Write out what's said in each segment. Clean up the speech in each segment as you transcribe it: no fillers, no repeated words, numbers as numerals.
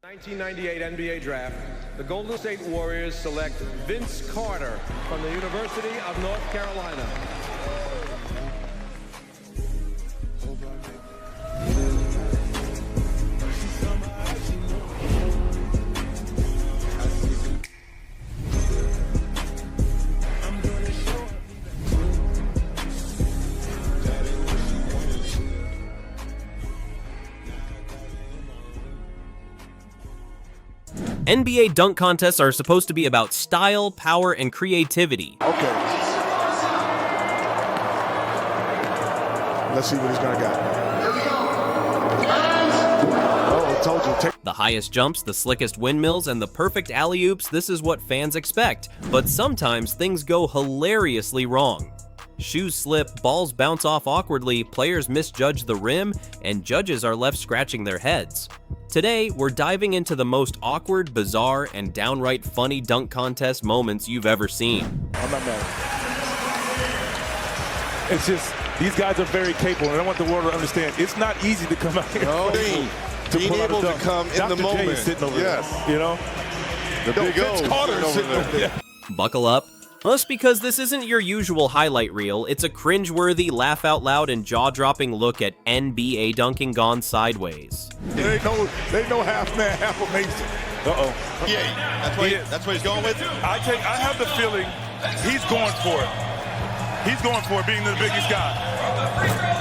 1998 NBA Draft, the Golden State Warriors select Vince Carter from the University of North Carolina. NBA dunk contests are supposed to be about style, power, and creativity. Okay. Let's see what he's gonna got. Oh, I told you. The highest jumps, the slickest windmills, and the perfect alley-oops, this is what fans expect. But sometimes things go hilariously wrong. Shoes slip, balls bounce off awkwardly, players misjudge the rim, and judges are left scratching their heads. Today, we're diving into the most awkward, bizarre, and downright funny dunk contest moments you've ever seen. I'm not mad. It's just, these guys are very capable, and I want the world to understand, it's not easy to come out here. No, being able to come in the moment. J sitting over there, you know? The big O Carter sitting over there. Buckle up. Just because this isn't your usual highlight reel, it's a cringe-worthy, laugh-out-loud, and jaw-dropping look at NBA dunking gone sideways. They know half man, half amazing. Uh-oh. Yeah, that's what he's going with? I have the feeling he's going for it. He's going for it, being the biggest guy.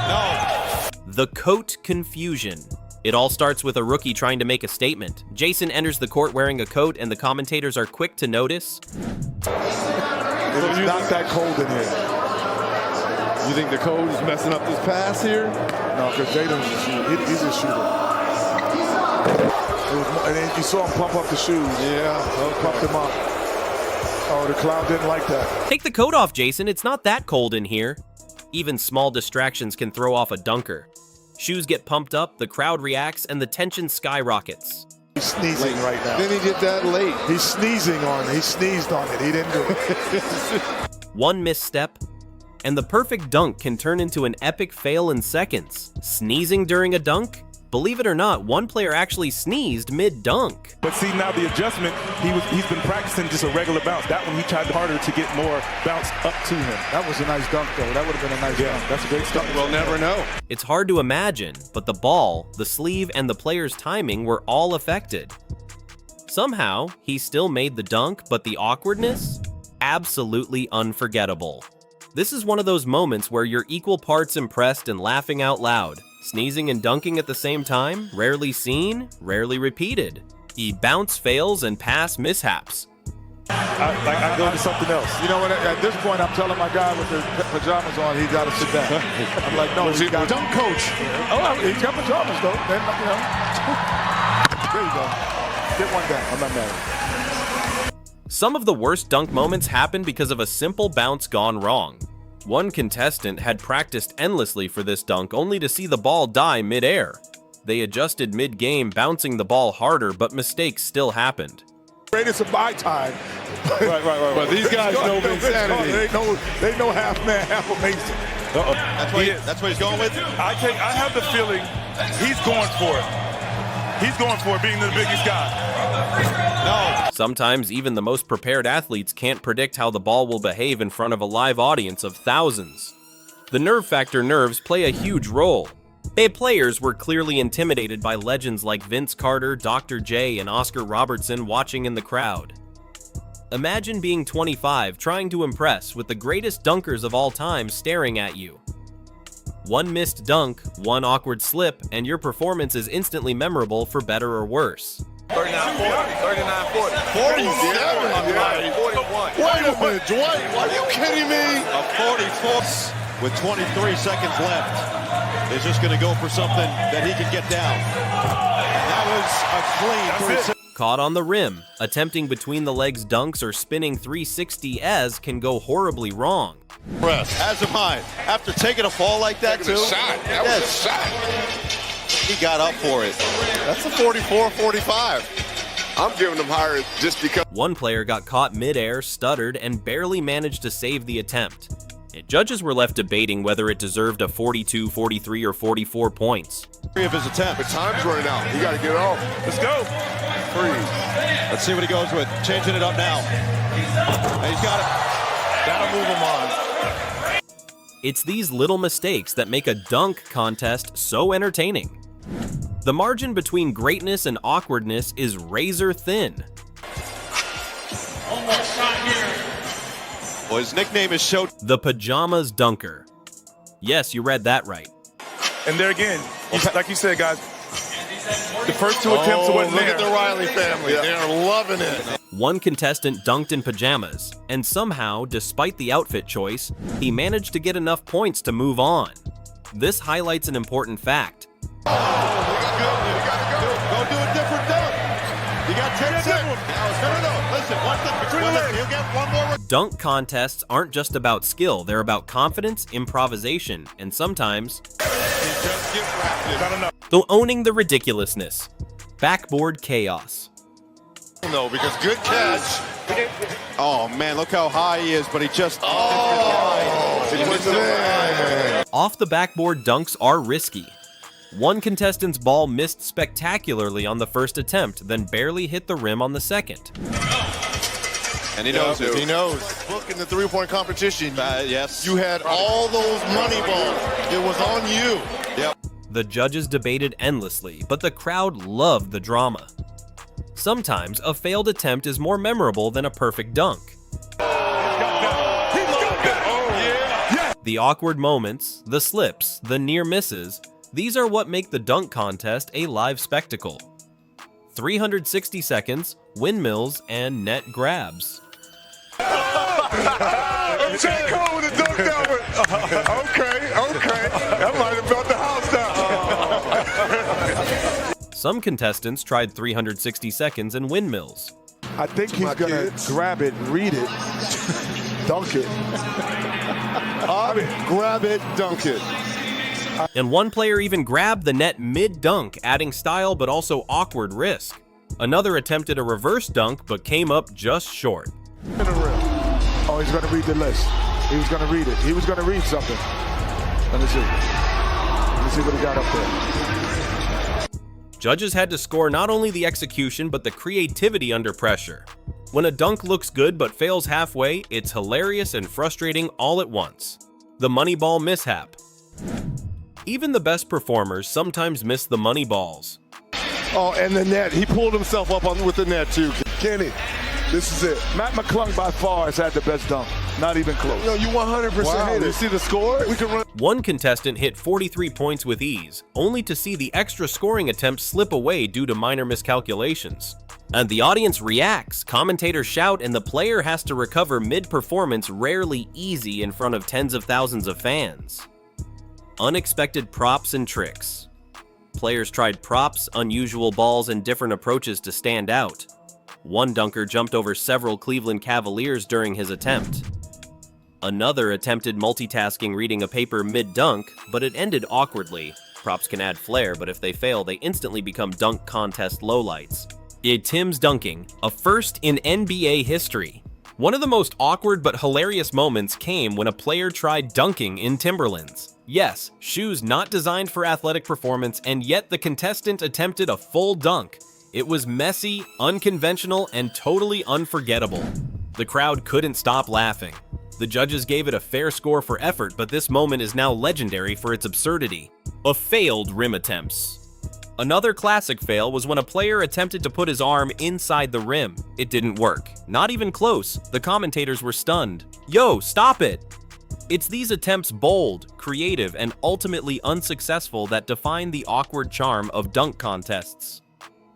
No. The coat confusion. It all starts with a rookie trying to make a statement. Jason enters the court wearing a coat, and the commentators are quick to notice. It's not that cold in here. You think the code is messing up this pass here? No, because Jaden's a shooter. He's a shooter. And then you saw him pump up the shoes. Yeah. Pumped them up. Oh, the crowd didn't like that. Take the coat off, Jason. It's not that cold in here. Even small distractions can throw off a dunker. Shoes get pumped up, the crowd reacts, and the tension skyrockets. He's sneezing right now. Then he did that late. He's sneezing on it. He sneezed on it. He didn't do it. One misstep, and the perfect dunk can turn into an epic fail in seconds. Sneezing during a dunk? Believe it or not, one player actually sneezed mid-dunk. But see, now the adjustment, he's been practicing just a regular bounce. That one, he tried harder to get more bounce up to him. That was a nice dunk, though. That would have been a nice dunk. That's a great stuff. We'll never know. It's hard to imagine, but the ball, the sleeve, and the player's timing were all affected. Somehow, he still made the dunk, but the awkwardness? Absolutely unforgettable. This is one of those moments where you're equal parts impressed and laughing out loud. Sneezing and dunking at the same time? Rarely seen, rarely repeated. Bounce fails and pass mishaps. I go to something else. You know what? At this point, I'm telling my guy with the pajamas on, he's got to sit down. I'm like, no, he's got Dunk coach. Oh, he's got pajamas, though. Then, you know. There you go. Get one down. I'm not mad. Some of the worst dunk moments happen because of a simple bounce gone wrong. One contestant had practiced endlessly for this dunk only to see the ball die mid-air. They adjusted mid-game, bouncing the ball harder, but mistakes still happened. Greatest of my time. Right. But these guys know insanity. They know half man, half amazing. Uh-oh. That's what he's going with? I have the feeling he's going for it. He's going for it, being the biggest guy. No. Sometimes even the most prepared athletes can't predict how the ball will behave in front of a live audience of thousands. The nerve factor nerves play a huge role. Players were clearly intimidated by legends like Vince Carter, Dr. J, and Oscar Robertson watching in the crowd. Imagine being 25 trying to impress with the greatest dunkers of all time staring at you. One missed dunk, one awkward slip, and your performance is instantly memorable for better or worse. 39-40. 47. 41. Wait a minute, Dwight. Are you kidding me? A 44 with 23 seconds left. Is just going to go for something that he can get down. That was a clean 3. Caught on the rim, attempting between the legs dunks or spinning 360 as can go horribly wrong. As am I. After taking a fall like that, too. That was a shot. He got up for it. That's a 44-45. I'm giving them higher just because. One player got caught mid-air, stuttered, and barely managed to save the attempt. Judges were left debating whether it deserved a 42, 43, or 44 points. Three of his attempts. But time's running out. You got to get off. Let's go. Freeze. Let's see what he goes with. Changing it up now. And he's got it. That'll move him on. It's these little mistakes that make a dunk contest so entertaining. The margin between greatness and awkwardness is razor thin. Well, his nickname is Show. The Pajamas Dunker. Yes, you read that right. And there again, like you said, guys, the first two attempts wasn't Look there. at the Riley family. They're loving it. One contestant dunked in pajamas, and somehow, despite the outfit choice, he managed to get enough points to move on. This highlights an important fact. Go do a different dunk. You got 10 seconds. No. Listen, watch the between the legs. He'll get one more. Dunk contests aren't just about skill, they're about confidence, improvisation, and sometimes owning the ridiculousness. Backboard chaos. No, because good catch. Oh, man, look how high he is, but he just... He puts it in. Off the backboard dunks are risky. One contestant's ball missed spectacularly on the first attempt, then barely hit the rim on the second. And he knows it. He knows. Look, in the three-point competition, yes. you had all those money balls. It was on you. Yep. The judges debated endlessly, but the crowd loved the drama. Sometimes a failed attempt is more memorable than a perfect dunk. The awkward moments, the slips, the near misses, these are what make the dunk contest a live spectacle. 360 seconds, windmills, and net grabs. J. Cole with a dunk down. Okay. That might have built the house down. Some contestants tried 360 seconds and windmills. I think he's going to grab it, read it, dunk it. Grab it, dunk it. And one player even grabbed the net mid-dunk, adding style but also awkward risk. Another attempted a reverse dunk but came up just short. Oh, he's going to read the list. He was going to read it. He was going to read something. Let me see. Let me see what he got up there. Judges had to score not only the execution but the creativity under pressure. When a dunk looks good but fails halfway, it's hilarious and frustrating all at once. The money ball mishap. Even the best performers sometimes miss the money balls. Oh, and the net. He pulled himself up with the net, too. Kenny, this is it. Matt McClung by far has had the best dunk. Not even close. No, you 100% hit it. You see the score? We can run. One contestant hit 43 points with ease, only to see the extra scoring attempt slip away due to minor miscalculations. And the audience reacts, commentators shout, and the player has to recover mid-performance rarely easy in front of tens of thousands of fans. Unexpected props and tricks. Players tried props, unusual balls, and different approaches to stand out. One dunker jumped over several Cleveland Cavaliers during his attempt. Another attempted multitasking reading a paper mid-dunk, but it ended awkwardly. Props can add flair, but if they fail, they instantly become dunk contest lowlights. Tim's dunking, a first in NBA history. One of the most awkward but hilarious moments came when a player tried dunking in Timberlands. Yes, shoes not designed for athletic performance, and yet the contestant attempted a full dunk. It was messy, unconventional, and totally unforgettable. The crowd couldn't stop laughing. The judges gave it a fair score for effort, but this moment is now legendary for its absurdity. Of failed rim attempts. Another classic fail was when a player attempted to put his arm inside the rim. It didn't work. Not even close. The commentators were stunned. Yo, stop it! It's these attempts bold, creative, and ultimately unsuccessful that define the awkward charm of dunk contests.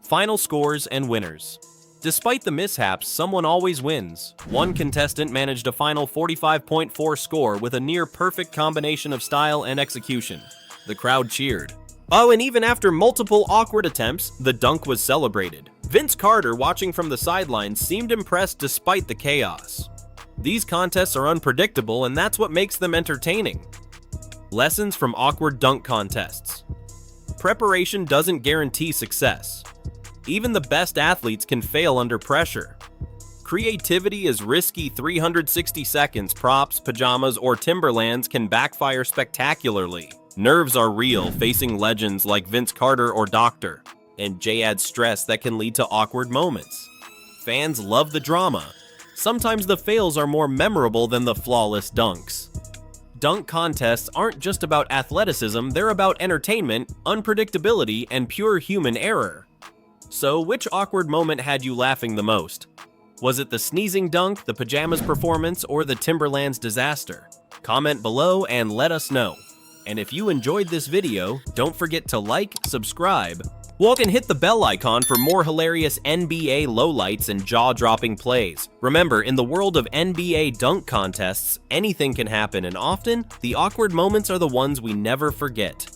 Final scores and winners. Despite the mishaps, someone always wins. One contestant managed a final 45.4 score with a near-perfect combination of style and execution. The crowd cheered. Oh, and even after multiple awkward attempts, the dunk was celebrated. Vince Carter, watching from the sidelines, seemed impressed despite the chaos. These contests are unpredictable, and that's what makes them entertaining. Lessons from awkward dunk contests. Preparation doesn't guarantee success. Even the best athletes can fail under pressure. Creativity is risky 360 seconds, props, pajamas, or Timberlands can backfire spectacularly. Nerves are real, facing legends like Vince Carter or Dr. And J adds stress that can lead to awkward moments. Fans love the drama. Sometimes the fails are more memorable than the flawless dunks. Dunk contests aren't just about athleticism, they're about entertainment, unpredictability, and pure human error. So, which awkward moment had you laughing the most? Was it the sneezing dunk, the pajamas performance, or the Timberlands disaster? Comment below and let us know. And if you enjoyed this video, don't forget to like, subscribe, and hit the bell icon for more hilarious NBA lowlights and jaw-dropping plays. Remember, in the world of NBA dunk contests, anything can happen, and often, the awkward moments are the ones we never forget.